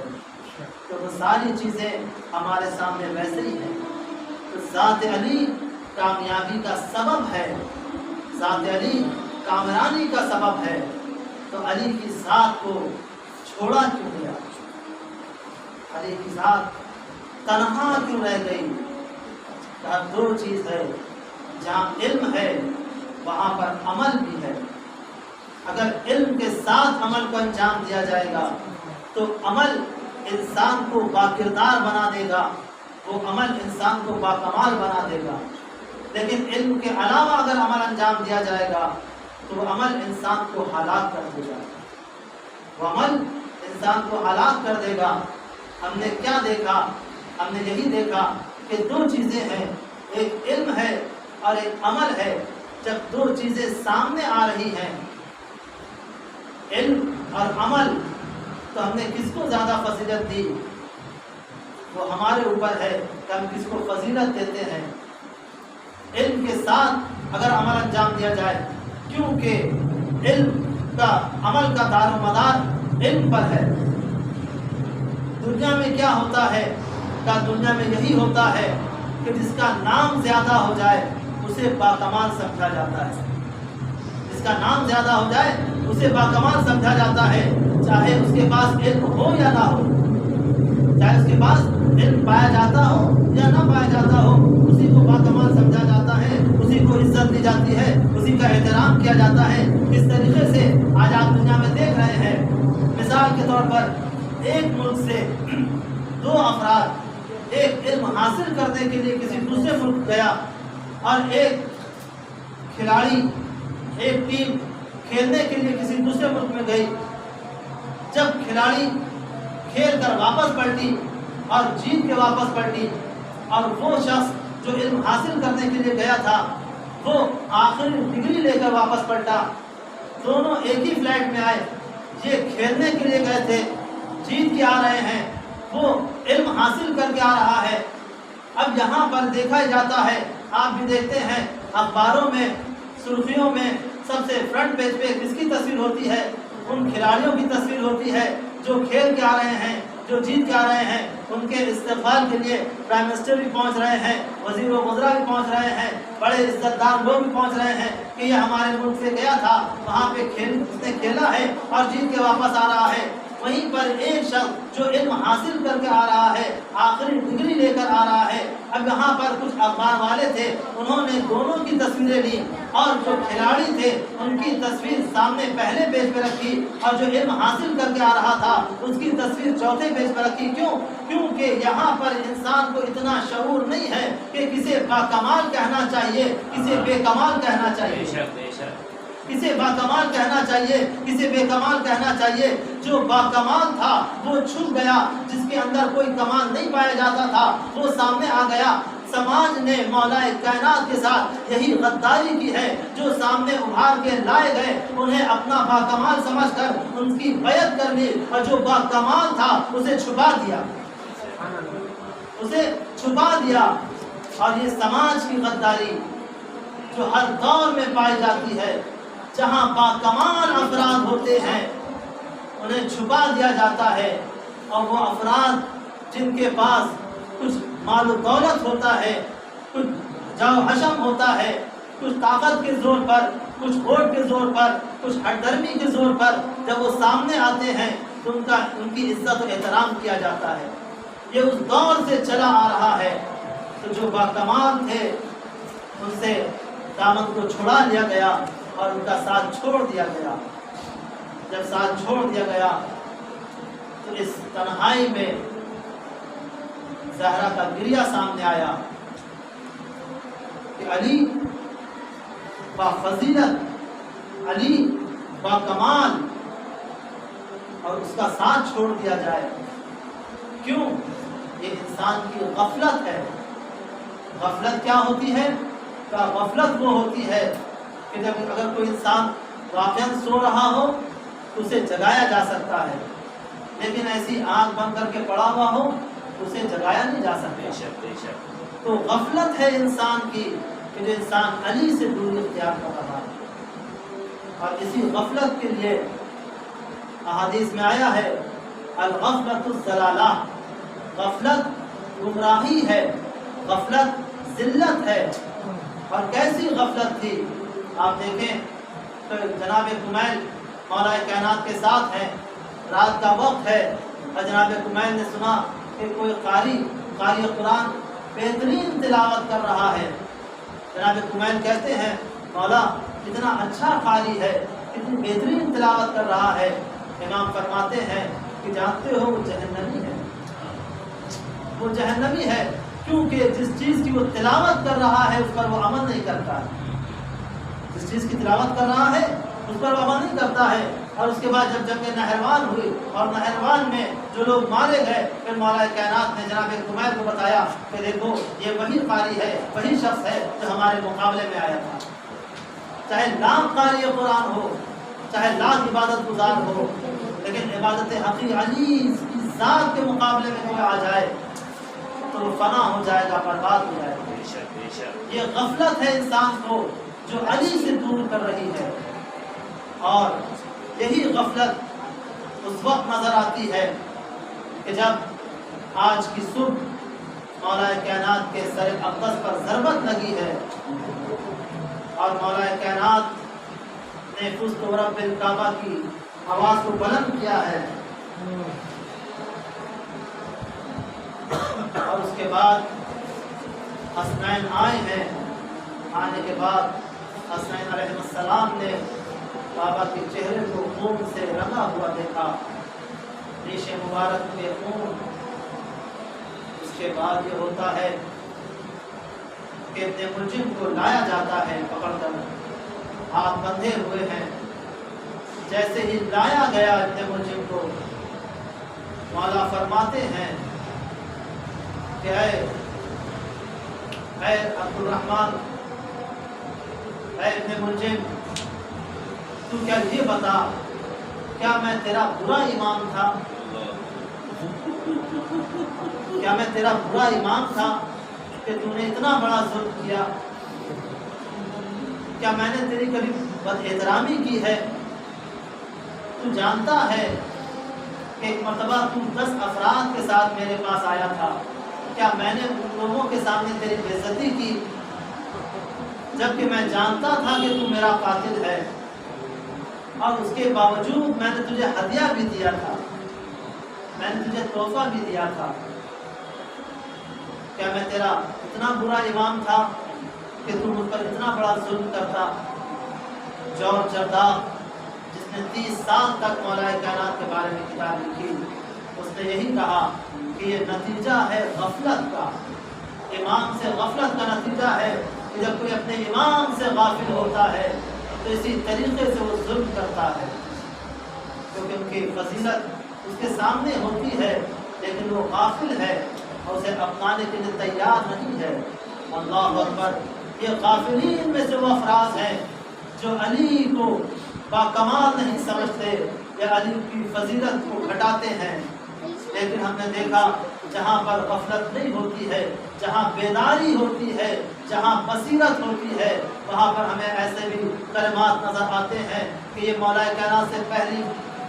تو وہ ساری چیزیں ہمارے سامنے ویسے ہی ہیں۔ تو ذات علی کامیابی کا سبب ہے، ذات علی کامرانی کا سبب ہے، تو علی کی ذات کو چھوڑا کیوں گیا؟ علی کی ذات تنہا کیوں رہ گئی؟ کہا دو چیز ہے، جہاں علم ہے وہاں پر عمل بھی ہے۔ اگر علم کے ساتھ عمل کو انجام دیا جائے گا تو عمل انسان کو باکردار بنا دے گا، وہ عمل انسان کو باکمال بنا دے گا۔ لیکن علم کے علاوہ اگر عمل انجام دیا جائے گا تو وہ عمل انسان کو ہلاک کر دے گا، وہ عمل انسان کو ہلاک کر دے گا۔ ہم نے کیا دیکھا؟ ہم نے یہی دیکھا کہ دو چیزیں ہیں، ایک علم ہے اور ایک عمل ہے۔ جب دو چیزیں سامنے آ رہی ہیں، علم اور عمل، تو ہم نے کس کو زیادہ فضیلت دی؟ وہ ہمارے اوپر ہے کہ ہم کس کو فضیلت دیتے ہیں۔ علم کے ساتھ اگر عمل انجام دیا جائے، کیونکہ علم کا عمل کا دار و مدار علم پر ہے۔ دنیا میں کیا ہوتا ہے؟ کہ دنیا میں یہی ہوتا ہے کہ جس کا نام زیادہ ہو جائے اسے باکمال سمجھا جاتا ہے، جس کا نام زیادہ ہو جائے اسے باکمال سمجھا جاتا ہے، چاہے اس کے پاس علم ہو یا نہ ہو، چاہے اس کے پاس علم پایا جاتا ہو یا نہ پایا جاتا ہو، اسی کو باکمال سمجھا جاتا ہے، اسی کو عزت دی جاتی ہے، اسی کا احترام کیا جاتا ہے۔ اس طریقے سے آج آپ دنیا میں دیکھ رہے ہیں، مثال کے طور پر ایک ملک سے دو افراد ایک علم حاصل کرنے کے لیے کسی دوسرے ملک گیا، اور ایک کھلاڑی، ایک ٹیم کھیلنے کے لیے کسی دوسرے ملک میں گئی۔ جب کھلاڑی کھیل کر واپس پلٹی اور جیت کے واپس پلٹی، اور وہ شخص جو علم حاصل کرنے کے لیے گیا تھا وہ آخری ڈگری لے کر واپس پلٹا، دونوں ایک ہی فلائٹ میں آئے۔ یہ کھیلنے کے لیے گئے تھے، جیت کے آ رہے ہیں، وہ علم حاصل کر کے آ رہا ہے۔ اب یہاں پر دیکھا جاتا ہے، آپ بھی دیکھتے ہیں اخباروں میں، سرخیوں میں سب سے فرنٹ پیج پہ کس کی تصویر ہوتی ہے؟ ان کھلاڑیوں کی تصویر ہوتی ہے جو کھیل کے آ رہے ہیں، جو جیت کے آ رہے ہیں۔ ان کے استقبال کے لیے پرائم منسٹر بھی پہنچ رہے ہیں، وزیر و وزراء بھی پہنچ رہے ہیں، بڑے عزت دار لوگ بھی پہنچ رہے ہیں کہ یہ ہمارے ملک سے گیا تھا، وہاں پہ اس نے کھیلا ہے اور جیت کے واپس آ رہا ہے۔ وہیں پر ایک شخص جو علم حاصل کر کے آ رہا ہے، آخری ڈگری لے کر آ رہا ہے۔ اب یہاں پر کچھ اخبار والے تھے، انہوں نے دونوں کی تصویریں لی، اور جو کھلاڑی تھے ان کی تصویر سامنے پہلے پیج پہ رکھی، اور جو علم حاصل کر کے آ رہا تھا اس کی تصویر چوتھے پیج پہ رکھی۔ کیوں؟ کیونکہ یہاں پر انسان کو اتنا شعور نہیں ہے کہ کسے باکمال کہنا چاہیے، کسے بے کمال کہنا چاہیے، کسے باکمال کہنا چاہیے، کسے بے کمال کہنا چاہیے۔ جو باکمال تھا وہ چھپ گیا، جس کے اندر کوئی کمال نہیں پایا جاتا تھا وہ سامنے آ گیا۔ سماج نے مولا کائنات کے ساتھ یہی غداری کی ہے، جو سامنے ابھار کے لائے گئے انہیں اپنا باکمال سمجھ کر ان کی بیعت کر لی، اور جو باکمال تھا اسے چھپا دیا، اسے چھپا دیا۔ اور یہ سماج کی غداری جو ہر دور میں پائی جاتی ہے، جہاں باکمال افراد ہوتے ہیں انہیں چھپا دیا جاتا ہے، اور وہ افراد جن کے پاس کچھ مال و دولت ہوتا ہے، کچھ جاؤ حشم ہوتا ہے، کچھ طاقت کے زور پر، کچھ ووٹ کے زور پر، کچھ ہٹ درمی کے زور پر جب وہ سامنے آتے ہیں تو ان کی عزت و احترام کیا جاتا ہے۔ یہ اس دور سے چلا آ رہا ہے۔ تو جو باکمال تھے ان سے دامن کو چھڑا لیا گیا اور ان کا ساتھ چھوڑ دیا گیا۔ جب ساتھ چھوڑ دیا گیا تو اس تنہائی میں زہرا کا گریہ سامنے آیا کہ علی با فضیلت، علی با کمال، اور اس کا ساتھ چھوڑ دیا جائے۔ کیوں؟ یہ انسان کی غفلت ہے۔ غفلت کیا ہوتی ہے؟ کہ غفلت وہ ہوتی ہے کہ جب اگر کوئی انسان واقعاً سو رہا ہو تو اسے جگایا جا سکتا ہے، لیکن ایسی آنکھ بند کر کے پڑا ہوا ہو اسے جگایا نہیں جا سکتا۔ تو غفلت ہے انسان کی کہ جو انسان علی سے دوری اختیار کر رہا ہے، اور اسی غفلت کے لیے احادیث میں آیا ہے الغفلۃ الضلالہ، غفلت گمراہی ہے، غفلت ذلت ہے۔ اور کیسی غفلت تھی؟ آپ دیکھیں تو جناب کمیل مولا کائنات کے ساتھ ہیں، رات کا وقت ہے، اور جناب کمیل نے سنا کہ کوئی قاری قرآن بہترین تلاوت کر رہا ہے، جناب کمیل کہتے ہیں مولا کتنا اچھا قاری ہے، کتنی بہترین تلاوت کر رہا ہے۔ امام فرماتے ہیں کہ جانتے ہو وہ جہنمی ہے، وہ جہنمی ہے، کیونکہ جس چیز کی وہ تلاوت کر رہا ہے اس پر وہ عمل نہیں کرتا ہے، جس چیز کی تلاوت کر رہا ہے اس پر وہ عمل نہیں کرتا ہے۔ اور اس کے بعد جب جنگ نہروان ہوئی اور نہروان میں جو لوگ مارے گئے، پھر مولا کائنات نے جناب کمیل کو بتایا کہ دیکھو یہ وہی قاری ہے، وہی شخص ہے جو ہمارے مقابلے میں آیا تھا۔ چاہے لاکھ قاری قرآن ہو، چاہے لاکھ عبادت گزار ہو، لیکن عبادت حقیقی علی کی ذات کے مقابلے میں کوئی آ جائے تو وہ فنا ہو جائے گا، برباد ہو جائے گا۔ یہ غفلت ہے انسان کو جو علی سے دور کر رہی ہے، اور یہی غفلت اس وقت نظر آتی ہے کہ جب آج کی صبح مولا کائنات کے سر اقدس پر ضربت لگی ہے اور مولا کائنات نے فزت ورب الکعبہ کی آواز کو بلند کیا ہے، اور اس کے بعد حسنین آئے ہیں۔ آنے کے بعد حسنین علیہ السلام نے کعبہ کے چہرے کو خون سے رنگا ہوا دیکھا، ریش مبارک میں خون۔ اس کے بعد یہ ہوتا ہے کہ ابن ملجم کو لایا جاتا ہے پکڑ کر، ہاتھ بندھے ہوئے ہیں۔ جیسے ہی لایا گیا ابن ملجم کو، مولا فرماتے ہیں کہ اے عبد الرحمن، اے ابن ملجم، تو کیا یہ بتا کیا میں تیرا برا امام تھا؟ کیا میں تیرا برا امام تھا کہ تو نے اتنا بڑا ظلم کیا؟ کیا میں نے تیری کبھی بد احترامی کی ہے؟ تو جانتا ہے کہ ایک مرتبہ تو 10 افراد کے ساتھ میرے پاس آیا تھا، کیا میں نے ان لوگوں کے سامنے تیری بے عزتی کی، جبکہ میں جانتا تھا کہ تو میرا قاتل ہے، اور اس کے باوجود میں نے تجھے ہدیہ بھی دیا تھا، میں نے تجھے تحفہ بھی دیا تھا۔ کیا میں تیرا اتنا برا امام تھا کہ تو مجھ پر اتنا بڑا ظلم کرتا؟ جورج جرداق جس نے 30 سال تک مولا کائنات کے بارے میں کتاب لکھی، اس نے یہی کہا کہ یہ نتیجہ ہے غفلت کا، امام سے غفلت کا نتیجہ ہے کہ جب کوئی اپنے امام سے غافل ہوتا ہے تو اسی طریقے سے وہ ظلم کرتا ہے، کیونکہ ان کی فضیلت اس کے سامنے ہوتی ہے لیکن وہ غافل ہے اور اسے اپنانے کے لیے تیار نہیں ہے۔ اللہ اکبر! یہ غافلین میں سے وہ افراد ہیں جو علی کو باکمال نہیں سمجھتے یا علی کی فضیلت کو گھٹاتے ہیں، لیکن ہم نے دیکھا جہاں پر غفلت نہیں ہوتی ہے، جہاں بیداری ہوتی ہے، جہاں بصیرت ہوتی ہے، وہاں پر ہمیں ایسے بھی کلمات نظر آتے ہیں کہ یہ مولا کائنات سے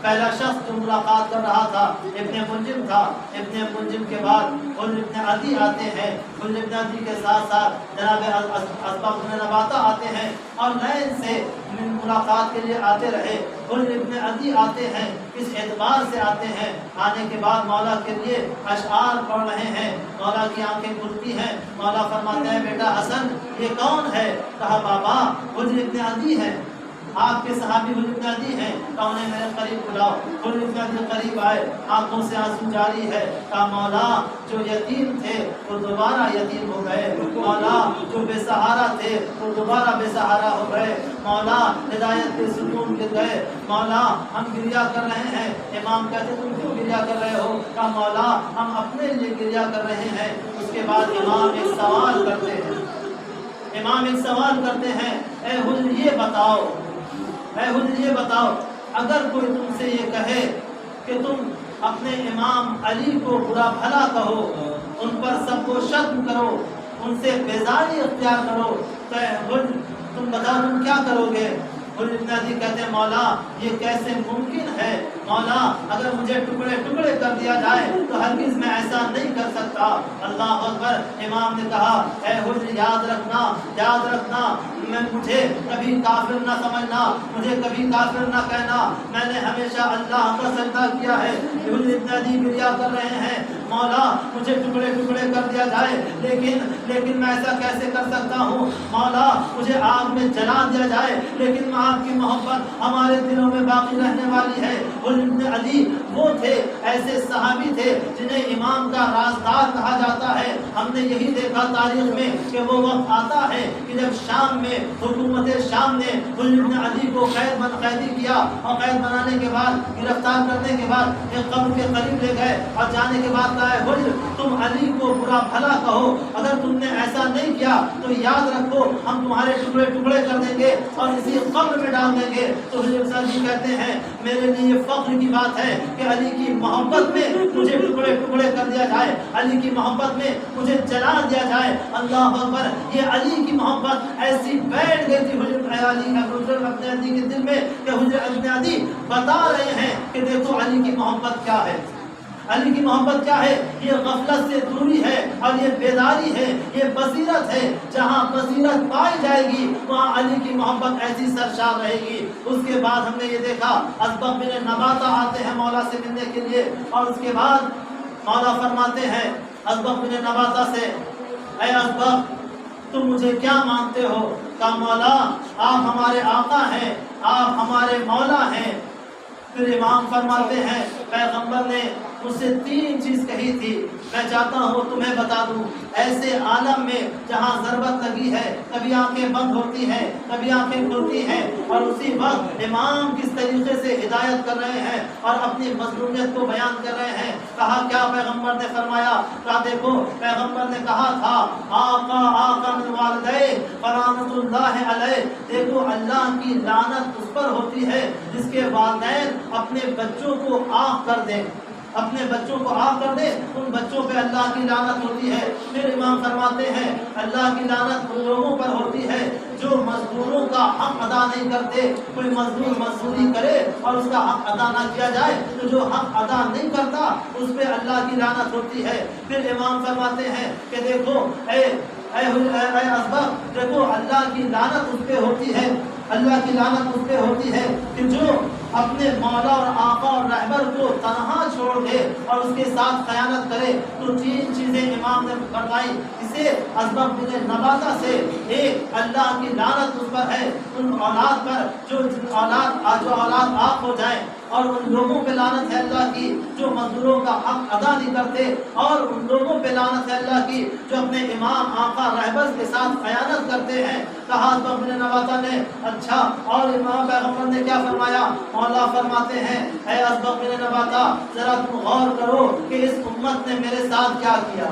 پہلا شخص جو ملاقات کر رہا تھا ابن ملجم تھا۔ ابن ملجم کے بعد حجر ابن عدی آتے ہیں، حجر ابن عدی کے ساتھ ساتھ جناب اسباب بن نباتہ آتے ہیں، اور نئے سے ملاقات کے لیے آتے رہے۔ حجر ابن عدی آتے ہیں، کس اعتبار سے آتے ہیں؟ آنے کے بعد مولا کے لیے اشعار پڑھ رہے ہیں، مولا کی آنکھیں کھلتی ہیں، مولا فرماتے ہیں بیٹا حسن یہ کون ہے؟ کہا بابا حجر ابن عدی ہے، آپ کے صحابی حجر ابن عدی ہیں، کہا انہیں میرے قریب بلاؤ۔ حجر ابن عدی قریب آئے، آنکھوں سے آنسو جاری ہے، کہا مولا جو یتیم تھے وہ دوبارہ یتیم ہو گئے، مولا جو بے سہارا تھے وہ دوبارہ بے سہارا ہو گئے، مولا ہدایت کے ستون گر گئے، مولا ہم گریا کر رہے ہیں۔ امام کہتے تم کیوں گریا کر رہے ہو؟ کہا مولا ہم اپنے لیے گریا کر رہے ہیں۔ اس کے بعد امام ایک سوال کرتے ہیں، امام ایک سوال کرتے ہیں، اے حجر یہ بتاؤ، اے حجر یہ بتاؤ، اگر کوئی تم سے یہ کہے کہ تم اپنے امام علی کو برا بھلا کہو، ان پر سب کو شتم کرو، ان سے بیزاری اختیار کرو، تو حجر تم بتاؤ تم کیا کرو گے؟ حجر ابن عدی کہتے ہیں مولا یہ کیسے ممکن ہے؟ مولا اگر مجھے ٹکڑے ٹکڑے کر دیا جائے تو ہرگز میں ایسا نہیں کر سکتا۔ اللہ اکبر! امام نے کہا اے حجر یاد رکھنا، یاد رکھنا، مجھے کبھی کافر نہ سمجھنا، مجھے کبھی کافر نہ کہنا، میں نے ہمیشہ اللہ کا سجدہ کیا ہے۔ حجر ابن عدی گریہ کر رہے ہیں، مولا مجھے ٹکڑے ٹکڑے کر دیا جائے، لیکن میں ایسا کیسے کر سکتا ہوں؟ مولا مجھے آگ میں جلا دیا جائے، لیکن آپ کی محبت ہمارے دلوں میں باقی رہنے والی ہے۔ حجر ابن عدی وہ تھے، ایسے صحابی تھے جنہیں امام کا رازدار کہا جاتا ہے۔ ہم نے یہی دیکھا تاریخ میں کہ وہ وقت آتا ہے کہ جب شام میں حکومت شام نے حجر ابن عدی کو قیدی کیا، اور قید بنانے کے بعد گرفتار کرنے کے بعد ایک قبر کے قریب لے گئے اور جانے کے بعد کہا ہے حجر تم علی کو برا بھلا کہو، اگر تم نے ایسا نہیں کیا تو یاد رکھو ہم تمہارے ٹکڑے ٹکڑے کر دیں گے اور اسی قبر میں ڈال دیں گے۔ تو حجر ابن عدی کہتے ہیں میرے لیے یہ فخر کی بات ہے کہ علی کی محبت میں مجھے ٹکڑے ٹکڑے کر دیا جائے، علی کی محبت میں مجھے جلا دیا جائے۔ اللہ اکبر، یہ علی کی محبت ایسی بیٹھ گئی تھی حجر ابن عدی کے دل میں کہ حجر ابن عدی بتا رہے ہیں کہ دیکھو علی کی محبت کیا ہے، علی کی محبت کیا ہے؟ یہ غفلت سے دوری ہے اور یہ بیداری ہے، یہ بصیرت ہے۔ جہاں بصیرت پائی جائے گی وہاں علی کی محبت ایسی سرشار رہے گی۔ اس کے بعد ہم نے یہ دیکھا اسبغ بن نباتہ آتے ہیں مولا سے ملنے کے لیے، اور اس کے بعد مولا فرماتے ہیں اسبغ بن نباتہ سے، اے اسبغ تم مجھے کیا مانتے ہو؟ کہا مولا آپ ہمارے آقا ہیں، آپ ہمارے مولا ہیں۔ پھر امام فرماتے ہیں پیغمبر نے مجھ سے 3 چیز کہی تھی، میں چاہتا ہوں تمہیں بتا دوں۔ ایسے عالم میں جہاں ضربت لگی ہے، کبھی آنکھیں بند ہوتی ہیں، کبھی آنکھیں کھلتی ہیں، اور اسی وقت امام کس طریقے سے ہدایت کر رہے ہیں اور اپنی مظلومیت کو بیان کر رہے ہیں۔ کہا کیا پیغمبر نے فرمایا؟ کہا دیکھو پیغمبر نے کہا تھا آقا من والدے فرحمۃ اللہ علیہ، دیکھو اللہ کی لعنت اس پر ہوتی ہے جس کے والدین اپنے بچوں کو آنکھ کر دیں، اپنے بچوں کو آف کر دے، ان بچوں پہ اللہ کی لعنت ہوتی ہے۔ پھر امام فرماتے ہیں اللہ کی لعنت ان لوگوں پر ہوتی ہے جو مزدوروں کا حق ادا نہیں کرتے۔ کوئی مزدور مزدوری کرے اور اس کا حق ادا نہ کیا جائے تو جو حق ادا نہیں کرتا اس پہ اللہ کی لعنت ہوتی ہے۔ پھر امام فرماتے ہیں کہ دیکھو اے اسبغ، دیکھو اللہ کی لعنت اس پہ ہوتی ہے، اللہ کی لعنت اس پہ ہوتی ہے کہ جو اپنے مولا اور آقا اور رہبر کو تنہا چھوڑ دے اور اس کے ساتھ خیانت کرے۔ تو 3 چیزیں امام نے بتائی، اسے اسبغ بن نباتہ سے ایک اللہ کی لعنت اس پر ہے، ان اولاد پر جو اولاد آق ہو جائیں، اور ان لوگوں پہ لعنت ہے اللہ کی جو مزدوروں کا حق ادا نہیں کرتے، اور ان لوگوں پہ لعنت ہے اللہ کی جو اپنے امام آقا رہبر کے ساتھ خیانت کرتے ہیں۔ کہا اسبغ بن نباتہ نے اچھا، اور امام پیغمبر نے کیا فرمایا؟ مولا فرماتے ہیں اے اسبغ بن نباتہ ذرا تم غور کرو کہ اس امت نے میرے ساتھ کیا کیا،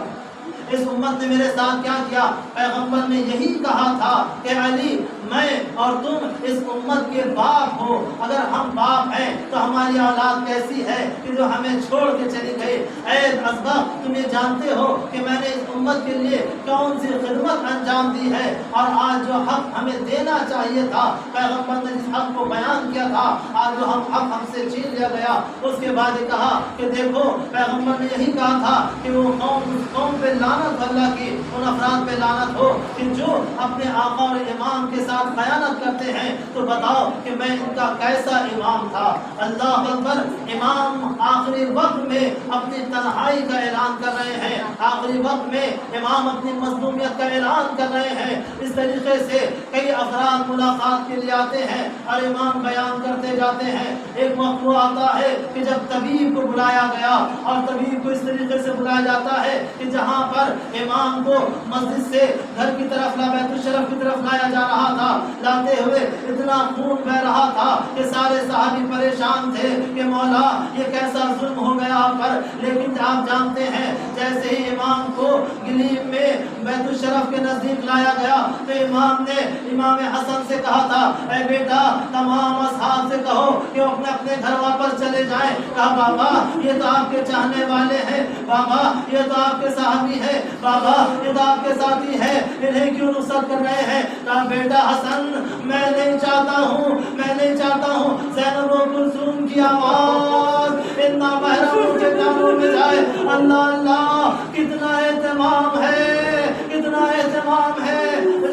اس امت نے میرے ساتھ کیا کیا۔ پیغمبر نے یہی کہا تھا کہ علی میں اور تم اس امت کے باپ ہو، اگر ہم باپ ہیں تو ہماری اولاد کیسی ہے کہ جو ہمیں چھوڑ کے چلی گئی۔ اے اسبغ تم یہ جانتے ہو کہ میں نے اس امت کے لیے کون سی خدمت انجام دی ہے، اور آج جو حق ہمیں دینا چاہیے تھا، پیغمبر نے جس حق کو بیان کیا تھا، آج جو حق ہم سے چھین لیا گیا۔ اس کے بعد یہ کہا کہ دیکھو پیغمبر نے یہی کہا تھا کہ وہ قوم پہ لعنت اللہ کی، ان افراد پہ لعنت ہو کہ جو اپنے آقا اور امام کے ساتھ خیانت کرتے ہیں۔ تو بتاؤ کہ میں ان کا کیسا امام تھا۔ اللہ اکبر، امام آخری وقت میں اپنی تنہائی کا اعلان کر رہے ہیں، آخری وقت میں امام اپنی مظلومیت کا اعلان کر رہے ہیں۔ اس طریقے سے کئی افراد ملاقات کے لیے آتے ہیں اور امام بیان کرتے جاتے ہیں۔ ایک وقت وہ آتا ہے کہ جب طبیب کو بلایا گیا، اور طبیب کو اس طریقے سے بلایا جاتا ہے کہ جہاں پر امام کو مسجد سے گھر کی طرف بیت الشرف کی طرف لایا جا رہا تھا، لاتے ہوئے اتنا خون بہ رہا تھا کہ سارے صحابی پریشان تھے کہ مولا یہ کیسا ظلم ہو گیا آپ پر۔ لیکن آپ جانتے ہیں جیسے ہی امام کو گلیب میں بیت الشرف کے نزدیک لایا گیا تو امام نے امام حسن سے کہا تھا اے بیٹا تمام اصحاب سے کہو کہ وہ اپنے اپنے گھر واپس چلے جائیں۔ کہا بابا یہ تو آپ کے چاہنے والے ہیں، بابا یہ تو آپ کے صحابی ہیں، بابا یہ تو آپ کے ساتھی ہیں، انہیں کیوں نصرت کر رہے ہیں؟ کہا بیٹا حسن میں نہیں چاہتا ہوں زینب و کلثوم کی آواز اتنا محرم کے کانوں میں جائے۔ اللہ اللہ کتنا اہتمام ہے، کتنا اہتمام ہے۔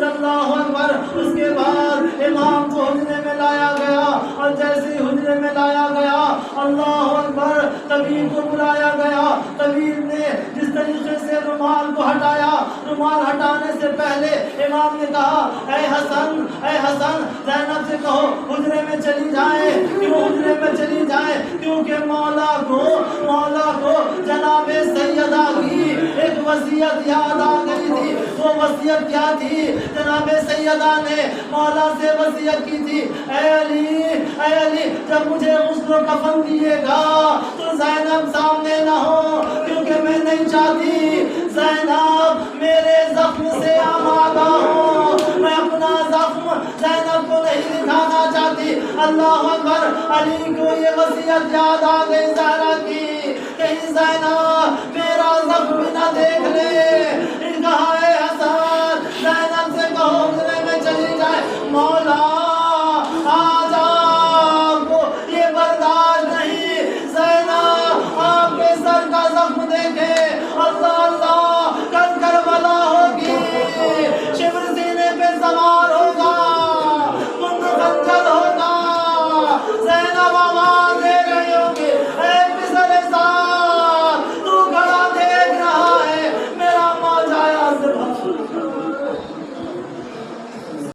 اللہ اکبر۔ اس کے بعد اللہ اکبر. طبیب کو بلایا گیا. طبیب نے جس طریقے سے رومال کو ہٹایا, رومال ہٹانے سے پہلے امام نے کہا اے حسن, اے حسن, زینب سے کہو حجرے میں چلی جائے. کیوں حجرے میں چلی جائے؟ کیونکہ مولا کو جناب سیدہ کی ایک وصیت یاد آ گئی تھی. وہ وصیت کیا تھی؟ جناب سیدہ نے مولا سے وصیت کی تھی, اے علی, اے علی, جب مجھے غسل و کفن دیے گا تو زینب سامنے نہ ہو, کیونکہ میں نہیں چاہتی زینب میرے زخم سے آمادہ ہو. میں اپنا زخم زینب کو نہیں دکھانا چاہتی. اللہ اکبر. علی کو یہ وصیت یاد آ گئی زہرا کی. کہیں زینب